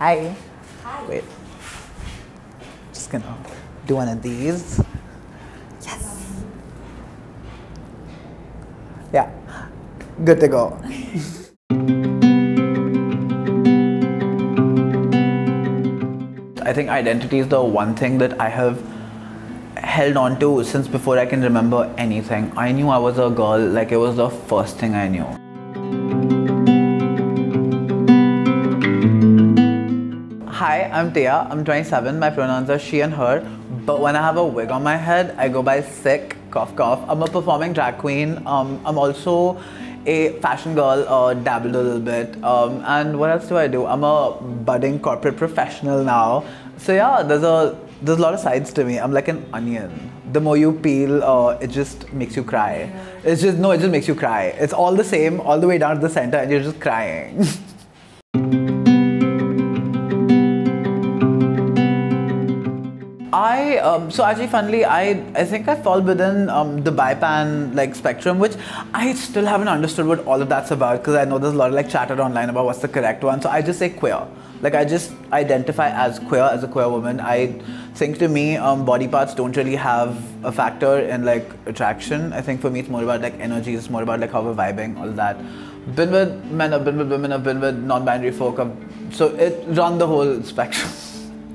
Hi. Hi. Wait. Just gonna do one of these. Yes. Yeah. Good to go. I think identity is the one thing that I have held on to since before I can remember anything. I knew I was a girl, like it was the first thing I knew. Hi, I'm Teya. I'm 27. My pronouns are she and her. But when I have a wig on my head, I go by SICKK, cough cough. I'm a performing drag queen. I'm also a fashion girl, dabbled a little bit. And what else do I do? I'm a budding corporate professional now. So yeah, there's a lot of sides to me. I'm like an onion. The more you peel, it just makes you cry. It just makes you cry. It's all the same, all the way down to the center, and you're just crying. So actually, funnily, I think I fall within the bi-pan like spectrum, which I still haven't understood what all of that's about, because I know there's a lot of like chatter online about what's the correct one. So I just say queer. Like I just identify as queer, as a queer woman. I think to me, body parts don't really have a factor in like attraction. I think for me, it's more about like energy. It's more about like how we're vibing, all of that. Been with men, I've been with women, I've been with non-binary folk. So it run the whole spectrum.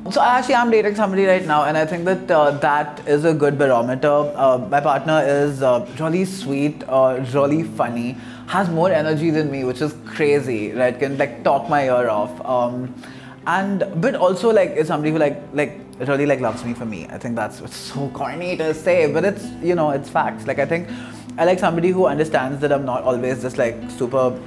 So I actually am dating somebody right now, and I think that that is a good barometer. My partner is really sweet, really funny, has more energy than me, which is crazy, right? Can like talk my ear off, but also like is somebody who like really like loves me for me. I think that's so corny to say, but it's, you know, it's facts. Like I think I like somebody who understands that I'm not always just like super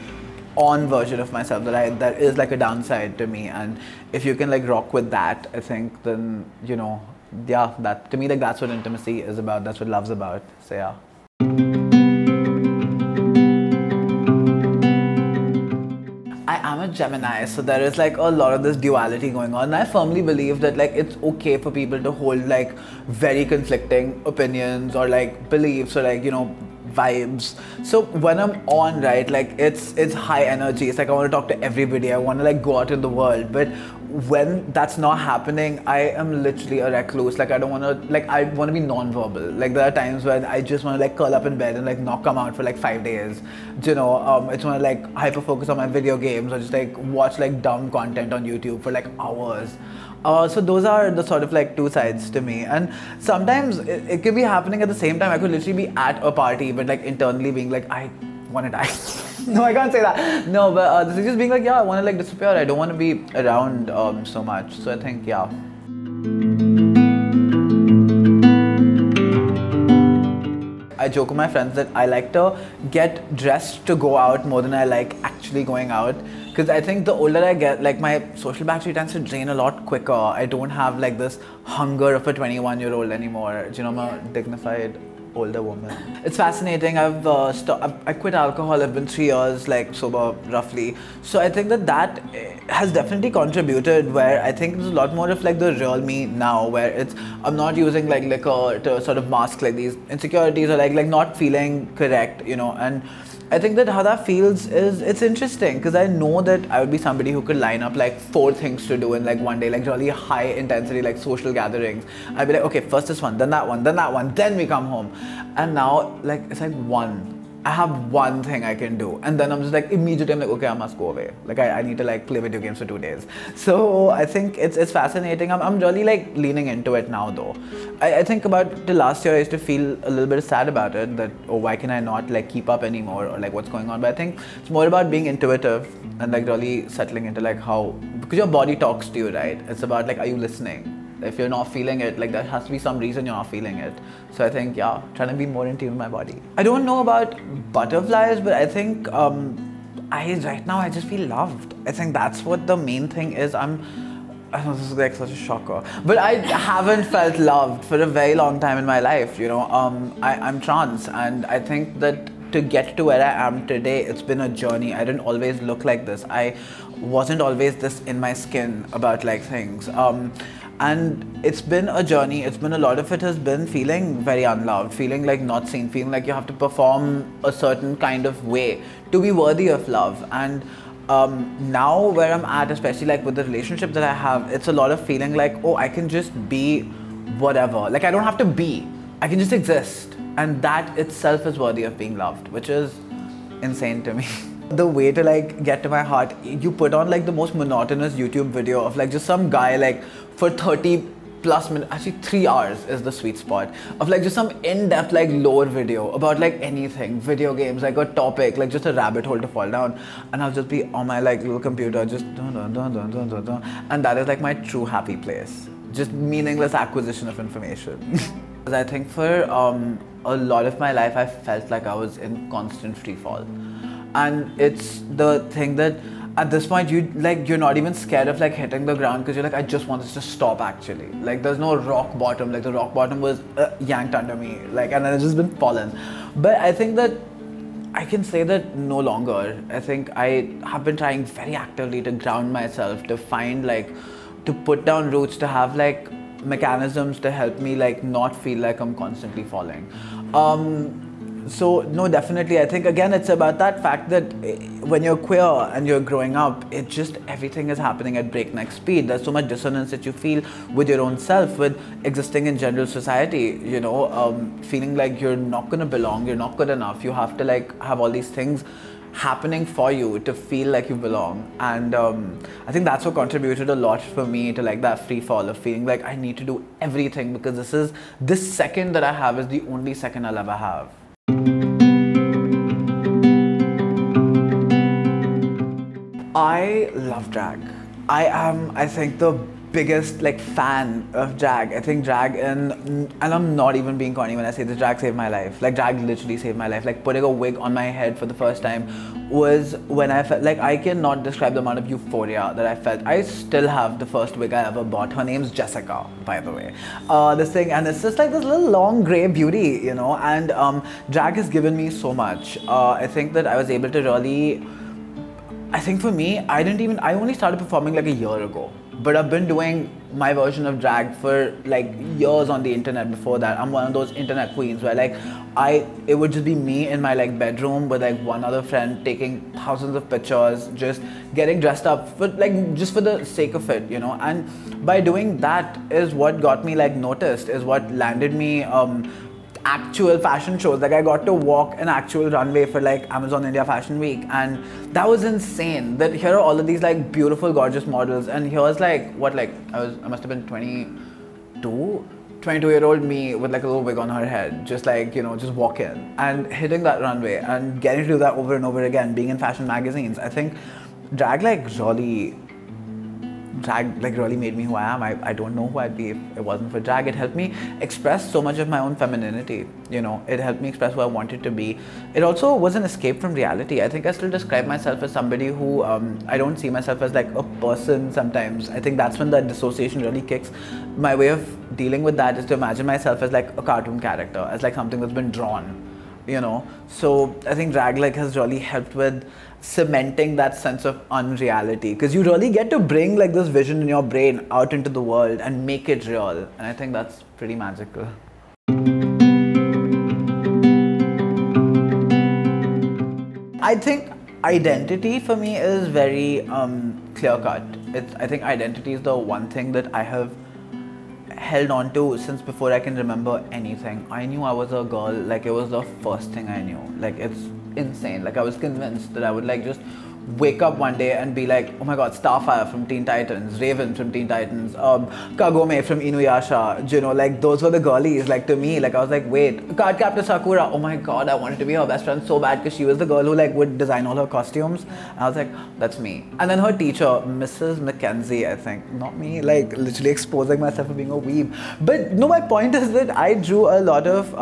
on version of myself, that is like a downside to me, and if you can like rock with that, I think then, you know, yeah, that to me, like that's what intimacy is about, that's what love's about. So yeah. I am a Gemini, so there is like a lot of this duality going on, and I firmly believe that like it's okay for people to hold like very conflicting opinions or like beliefs or like, you know, vibes. So when I'm on, right, like it's high energy. It's like I want to talk to everybody. I want to like go out in the world. But when that's not happening, I am literally a recluse. Like I don't want to, like I want to be non-verbal. Like there are times when I just want to like curl up in bed and like not come out for like 5 days. You know, I just want to like hyper focus on my video games or just like watch like dumb content on YouTube for like hours. So those are the sort of like two sides to me, and sometimes it could be happening at the same time. I could literally be at a party but like internally being like, I want to die. No, I can't say that. No, but this is just being like, yeah, I want to like disappear. I don't want to be around so much. So I think, yeah. I joke with my friends that I like to get dressed to go out more than I like actually going out, because I think the older I get, like my social battery tends to drain a lot quicker. I don't have like this hunger of a 21-year-old anymore. You know, I'm a dignified older woman. It's fascinating. I quit alcohol. I've been 3 years like sober roughly. So I think that has definitely contributed, where I think there's a lot more of like the real me now, where I'm not using like liquor to sort of mask like these insecurities or like not feeling correct, you know. And I think that how that feels it's interesting, because I know that I would be somebody who could line up like 4 things to do in like one day, like really high intensity like social gatherings. I'd be like, okay, first this one, then that one, then that one, then we come home. And now like it's like one. I have one thing I can do, and then I'm just like immediately I'm like, okay, I must go away. Like I need to like play video games for 2 days. So I think it's fascinating. I'm really like leaning into it now though. I think about the last year I used to feel a little bit sad about it, that oh, why can I not like keep up anymore, or like what's going on. But I think it's more about being intuitive and like really settling into like how, because your body talks to you, right? It's about like, are you listening? If you're not feeling it, like there has to be some reason you're not feeling it. So I think, yeah, trying to be more in tune with my body. I don't know about butterflies, but I think right now I just feel loved. I think that's what the main thing is. I know this is like such a shocker, but I haven't felt loved for a very long time in my life, you know. I'm trans, and I think that to get to where I am today, it's been a journey. I didn't always look like this. I wasn't always this in my skin about like things. And it's been a journey. It's been a lot of it has been feeling very unloved, feeling like not seen, feeling like you have to perform a certain kind of way to be worthy of love. And Now where I'm at, especially like with the relationship that I have, it's a lot of feeling like, oh, I can just be whatever. Like I don't have to be, I can just exist. And that itself is worthy of being loved, which is insane to me. The way to like get to my heart, you put on like the most monotonous YouTube video of like just some guy like for 30 plus minutes, actually 3 hours is the sweet spot, of like just some in-depth like lore video about like anything, video games, like a topic, like just a rabbit hole to fall down, and I'll just be on my like little computer just dun, dun, dun, dun, dun, dun, dun. And that is like my true happy place, just meaningless acquisition of information. I think for a lot of my life I felt like I was in constant free fall, and it's the thing that at this point you're not even scared of like hitting the ground, because you're like, I just want this to stop actually. Like there's no rock bottom, like the rock bottom was yanked under me, like, and then it's just been fallen. But I think that I can say that no longer. I think I have been trying very actively to ground myself, to find like, to put down roots, to have like mechanisms to help me like not feel like I'm constantly falling. So no, definitely I think again it's about that fact that when you're queer and you're growing up, it just, everything is happening at breakneck speed. There's so much dissonance that you feel with your own self, with existing in general society, you know, feeling like you're not gonna belong, you're not good enough, you have to like have all these things happening for you to feel like you belong. And I think that's what contributed a lot for me to like that free fall of feeling like I need to do everything, because this second that I have is the only second I'll ever have. I love drag. I am, I think, the biggest like fan of drag. I think drag, and I'm not even being corny when I say this, drag saved my life. Like drag literally saved my life. Like putting a wig on my head for the first time was when I felt like, I cannot describe the amount of euphoria that I felt. I still have the first wig I ever bought. Her name's Jessica, by the way. This thing, and it's just like this little long grey beauty, you know, and drag has given me so much. I think that I was able to really, I think for me, I only started performing like a year ago. But I've been doing my version of drag for like years on the internet before that. I'm one of those internet queens where like it would just be me in my like bedroom with like one other friend taking thousands of pictures, just getting dressed up for like just for the sake of it, you know. And by doing that is what got me like noticed, is what landed me actual fashion shows. Like I got to walk an actual runway for like Amazon India Fashion Week, and that was insane. That here are all of these like beautiful, gorgeous models, and here's like what, like I must have been 22-year-old me with like a little wig on her head, just like, you know, just walking and hitting that runway and getting to do that over and over again, being in fashion magazines. I think drag really made me who I am. I don't know who I'd be if it wasn't for drag. It helped me express so much of my own femininity, you know. It helped me express who I wanted to be. It also was an escape from reality. I think I still describe myself as somebody who, I don't see myself as like a person sometimes. I think that's when that dissociation really kicks. My way of dealing with that is to imagine myself as like a cartoon character, as like something that's been drawn, you know. So I think drag like has really helped with cementing that sense of unreality, because you really get to bring like this vision in your brain out into the world and make it real, and I think that's pretty magical. I think identity for me is very clear-cut. I think identity is the one thing that I have held on to since before I can remember anything. I knew I was a girl, like it was the first thing I knew. Like it's insane. Like I was convinced that I would like just wake up one day and be like, oh my god, Starfire from Teen Titans, Raven from Teen Titans, Kagome from Inuyasha, you know, like those were the girlies. Like to me, like I was like, wait, Cardcaptor Sakura, oh my god, I wanted to be her best friend so bad, because she was the girl who like would design all her costumes, and I was like, that's me. And then her teacher, Mrs. Mackenzie, I think, not me, like literally exposing myself for being a weeb. But no, my point is that I drew a lot of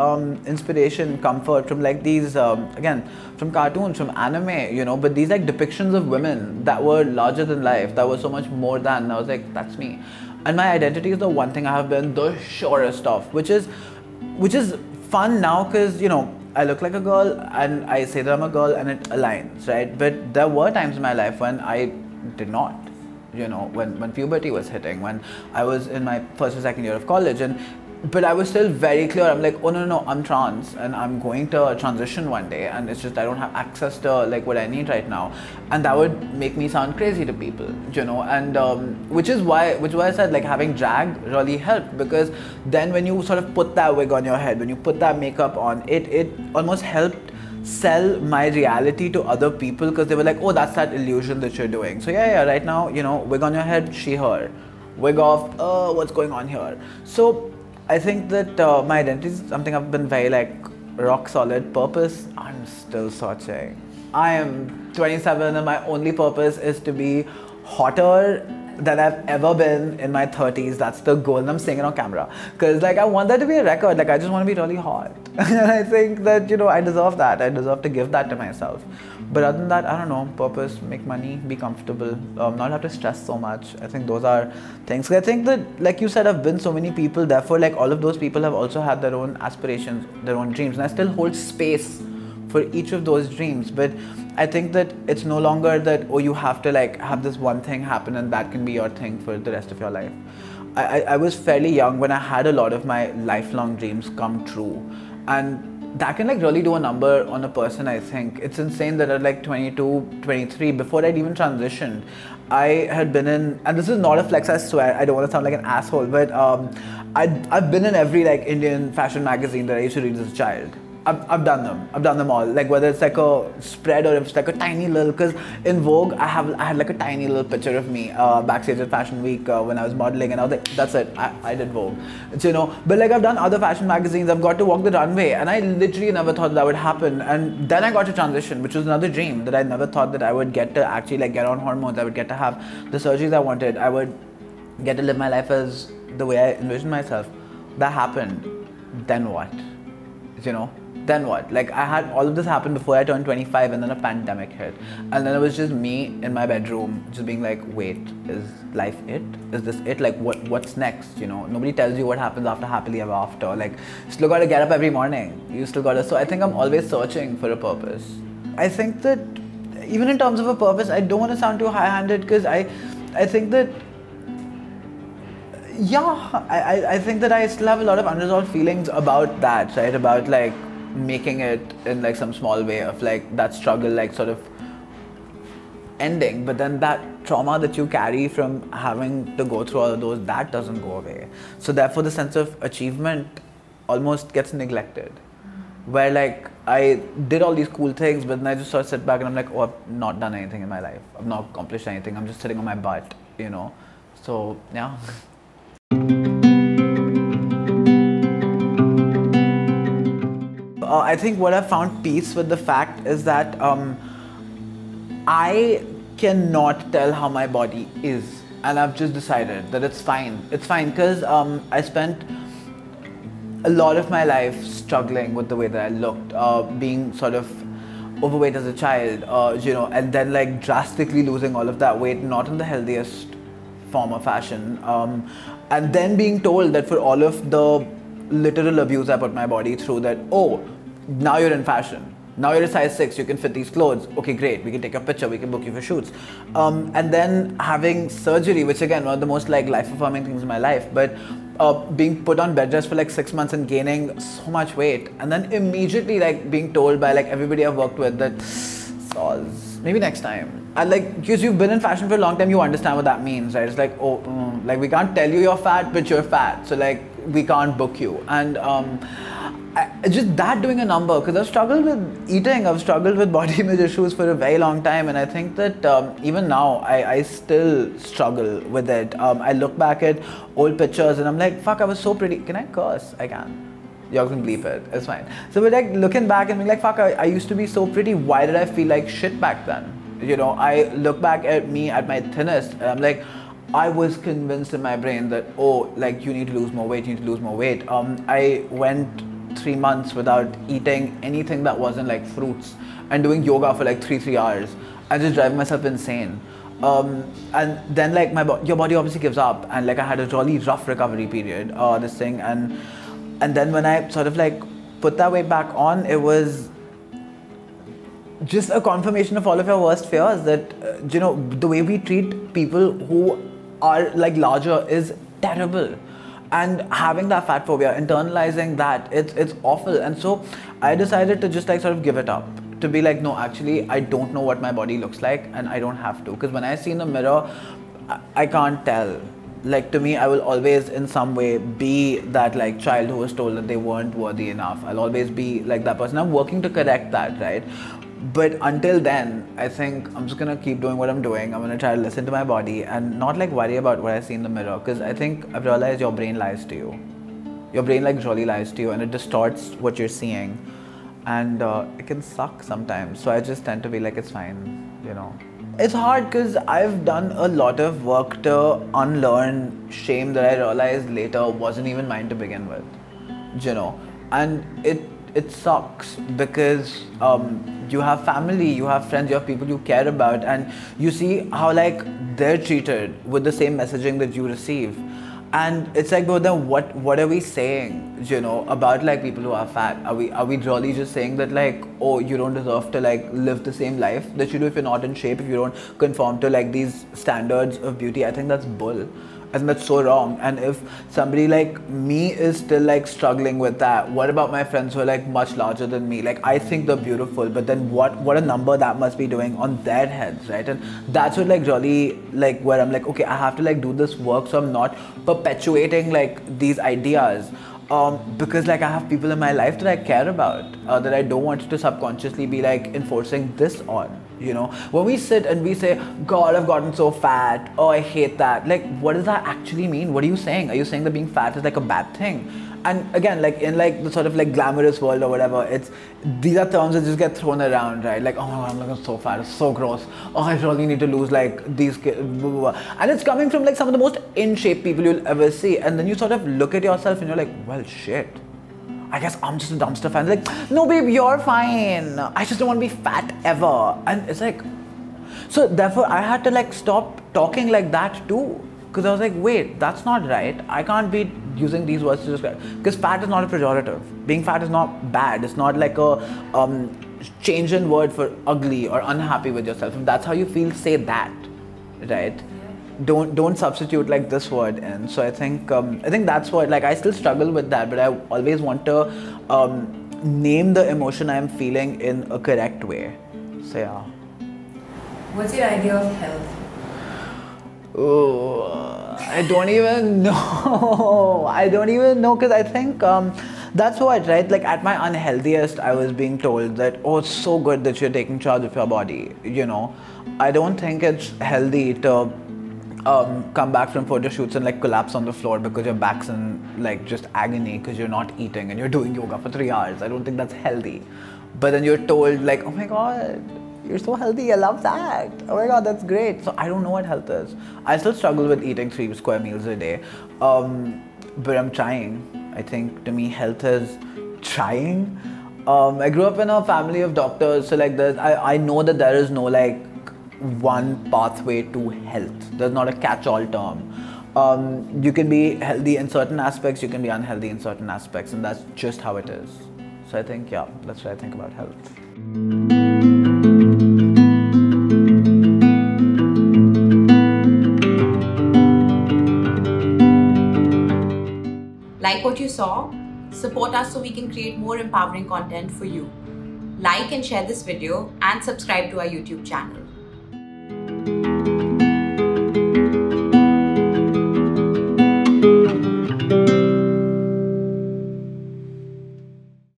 inspiration, comfort from like these, again, from cartoons, from anime, you know, but these like depictions of women that were larger than life, that were so much more than, and I was like, that's me. And my identity is the one thing I have been the surest of, which is fun now, because, you know, I look like a girl and I say that I'm a girl and it aligns, right? But there were times in my life when I did not, you know, when puberty was hitting, when I was in my first or second year of college, and but I was still very clear. I'm like, oh no, I'm trans and I'm going to transition one day, and it's just I don't have access to like what I need right now, and that would make me sound crazy to people, and which is why I said like having drag really helped, because then when you sort of put that wig on your head, when you put that makeup on, it almost helped sell my reality to other people, because they were like, oh, that's that illusion that you're doing. So yeah, right now, wig on your head, she, her, wig off, what's going on here? So I think that my identity is something I've been very like rock solid. Purpose, I'm still searching. I am 27 and my only purpose is to be hotter than I've ever been in my 30s. That's the goal, and I'm saying it on camera. Because like I want that to be a record, like I just want to be really hot. And I think that, I deserve that. I deserve to give that to myself. But other than that, I don't know, purpose, make money, be comfortable, not have to stress so much. I think those are things. I think that, like you said, I've been so many people, therefore like all of those people have also had their own aspirations, their own dreams, and I still hold space for each of those dreams. But I think that it's no longer that, oh, you have to like have this one thing happen and that can be your thing for the rest of your life. I was fairly young when I had a lot of my lifelong dreams come true, and that can like really do a number on a person. I think it's insane that at like 22, 23, before I'd even transitioned, I had been in, and this is not a flex, I swear, I don't want to sound like an asshole, but I've been in every like Indian fashion magazine that I used to read as a child. I've done them all, like whether it's like a spread or if it's like a tiny little, because in Vogue I had like a tiny little picture of me backstage at Fashion Week when I was modeling, and I was like, that's it, I did Vogue, but like I've done other fashion magazines, I've got to walk the runway, and I literally never thought that would happen. And then I got to transition, which was another dream that I never thought that I would get to actually like get on hormones, I would get to have the surgeries I wanted, I would get to live my life as the way I envisioned myself. That happened. Then what? Then what? Like I had all of this happen before I turned 25, and then a pandemic hit, and then it was just me in my bedroom just being like, wait, is life it? Is this it? Like what's next? Nobody tells you what happens after happily ever after. Like you still gotta get up every morning, you still gotta, so I think I'm always searching for a purpose. I think that even in terms of a purpose, I don't want to sound too high-handed, because I think that I think that I still have a lot of unresolved feelings about that, right? About like making it in like some small way of like that struggle like sort of ending, but then that trauma that you carry from having to go through all of those, that doesn't go away. So therefore the sense of achievement almost gets neglected, where like I did all these cool things, but then I just sort of sit back and I'm like, oh, I've not done anything in my life, I've not accomplished anything, I'm just sitting on my butt, so yeah. I think what I've found peace with the fact is that I cannot tell how my body is, and I've just decided that it's fine. It's fine, because I spent a lot of my life struggling with the way that I looked, being sort of overweight as a child, and then like drastically losing all of that weight, not in the healthiest form of fashion, and then being told that for all of the literal abuse I put my body through, that, oh, now you're in fashion, now you're a size 6, you can fit these clothes, okay great, we can take a picture, we can book you for shoots, and then having surgery, which again, one of the most like life-affirming things in my life, but being put on bed rest for like 6 months and gaining so much weight, and then immediately like being told by like everybody I've worked with that, Soz, maybe next time. And like, because you've been in fashion for a long time, you understand what that means, right? It's like, oh, like we can't tell you you're fat, but you're fat, so like we can't book you. And just that doing a number, because I've struggled with eating, I've struggled with body image issues for a very long time, and I think that even now I still struggle with it. I look back at old pictures and I'm like, fuck, I was so pretty. Can I curse? I can. Y'all can bleep it, it's fine. So we're like looking back and being like, fuck, I used to be so pretty, why did I feel like shit back then? I look back at me at my thinnest and I'm like, I was convinced in my brain that, oh, like you need to lose more weight, you need to lose more weight. I went 3 months without eating anything that wasn't like fruits and doing yoga for like 3 hours and just driving myself insane. And then like your body obviously gives up, and like I had a really rough recovery period, this thing, and then when I sort of like put that weight back on, it was just a confirmation of all of your worst fears, that the way we treat people who are like larger is terrible. And having that fat phobia, internalizing that, it's awful. And so I decided to just like sort of give it up. To be like, no, actually, I don't know what my body looks like, and I don't have to. Because when I see in the mirror, I can't tell. Like, to me, I will always in some way be that like child who was told that they weren't worthy enough. I'll always be like that person. I'm working to correct that, right? But until then, I think I'm just gonna keep doing what I'm doing. I'm gonna try to listen to my body and not like worry about what I see in the mirror. Because I think I've realized your brain lies to you. Your brain like really lies to you, and it distorts what you're seeing. And it can suck sometimes. So I just tend to be like, it's fine, you know. It's hard because I've done a lot of work to unlearn shame that I realized later wasn't even mine to begin with, you know. And it sucks because you have family, you have friends, you have people you care about, and you see how like they're treated with the same messaging that you receive. And it's like, but then what are we saying, you know, about like people who are fat? Are we really just saying that like, oh, you don't deserve to like live the same life that you do if you're not in shape, if you don't conform to like these standards of beauty? I think that's bull. I think that's so wrong. And if somebody like me is still like struggling with that, what about my friends who are like much larger than me? Like, I think they're beautiful, but then what a number that must be doing on their heads, right? And that's what like really like where I'm like, okay, I have to like do this work so I'm not perpetuating like these ideas. Because like I have people in my life that I care about, that I don't want to subconsciously be like enforcing this on, you know. When we sit and we say, God, I've gotten so fat, oh, I hate that. Like, what does that actually mean? What are you saying? Are you saying that being fat is like a bad thing? And again, like in like the sort of like glamorous world or whatever, these are terms that just get thrown around, right? Like, oh my God, I'm looking so fat, it's so gross. Oh, I really need to lose like these blah, blah, blah. And it's coming from like some of the most in shape people you'll ever see. And then you sort of look at yourself and you're like, well, shit, I guess I'm just a dumpster fan. Like, no babe, you're fine. I just don't want to be fat ever. And it's like, so therefore I had to like stop talking like that too. Because I was like, wait, that's not right. I can't be using these words to describe. Because fat is not a pejorative. Being fat is not bad. It's not like a change in word for ugly or unhappy with yourself. If that's how you feel, say that, right? Yeah. Don't substitute like this word in. So I think that's what, like, I still struggle with that, but I always want to name the emotion I'm feeling in a correct way. So yeah. What's your idea of health? Oh, I don't even know. I don't even know, because I think that's what, right? Like at my unhealthiest, I was being told that, oh, it's so good that you're taking charge of your body, you know. I don't think it's healthy to come back from photo shoots and like collapse on the floor because your back's in like just agony because you're not eating and you're doing yoga for 3 hours. I don't think that's healthy. But then you're told like, oh my God, you're so healthy, I love that. Oh my God, that's great. So I don't know what health is. I still struggle with eating 3 square meals a day. But I'm trying. I think to me, health is trying. I grew up in a family of doctors. So like I know that there is no like one pathway to health. There's not a catch-all term. You can be healthy in certain aspects, you can be unhealthy in certain aspects, and that's just how it is. So I think, yeah, that's what I think about health. Like what you saw? Support us so we can create more empowering content for you. Like and share this video and subscribe to our YouTube channel.